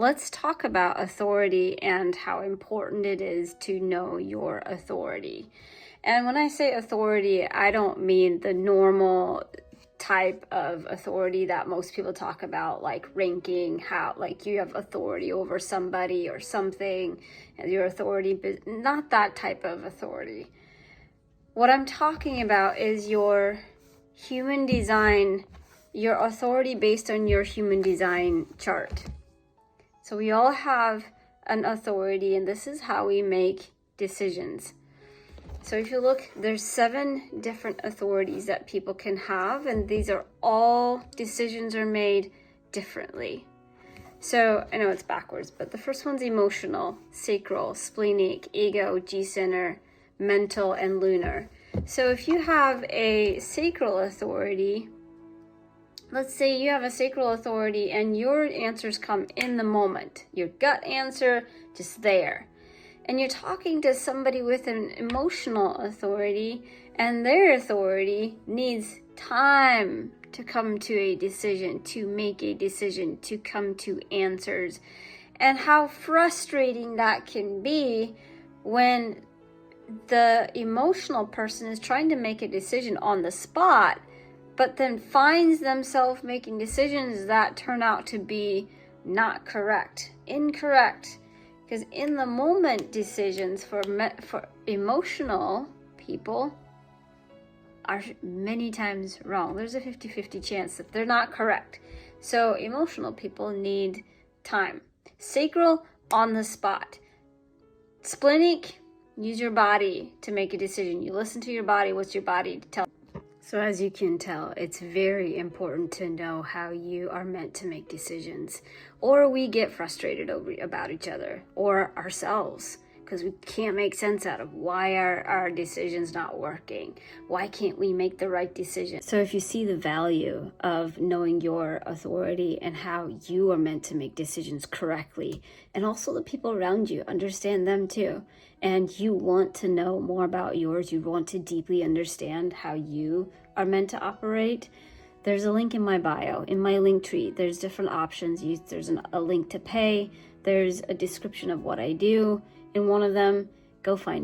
let's talk about authority and how important it is to know your authority. And when I say authority, I don't mean the normal type of authority that most people talk about, like ranking, how like you have authority over somebody or something, and your authority, but not that type of authority. What I'm talking about is your human design, your authority based on your human design chart. So we all have an authority, and this is how we make decisions. So if you look, there's 7 different authorities that people can have, and these are all decisions are made differently. So I know it's backwards, but the first one's emotional, sacral, splenic, ego, G-center, mental, and lunar. So if you have a sacral authority, let's say you have a sacral authority and your answers come in the moment, your gut answer just there. And you're talking to somebody with an emotional authority, and their authority needs time to come to a decision, to make a decision, to come to answers. And how frustrating that can be when the emotional person is trying to make a decision on the spot, but then finds themselves making decisions that turn out to be not correct, incorrect. Because in the moment, decisions for emotional people are many times wrong. There's a 50-50 chance that they're not correct. So emotional people need time. Sacral, on the spot. Splenic, use your body to make a decision. You listen to your body. What's your body tell? So as you can tell, it's very important to know how you are meant to make decisions. Or we get frustrated about each other or ourselves because we can't make sense out of why are our decisions not working. Why can't we make the right decision? So if you see the value of knowing your authority and how you are meant to make decisions correctly, and also the people around you, understand them too, and you want to know more about yours, you want to deeply understand how you are meant to operate, there's a link in my bio, in my link tree. There's different options. There's a link to pay. There's a description of what I do. In one of them, go find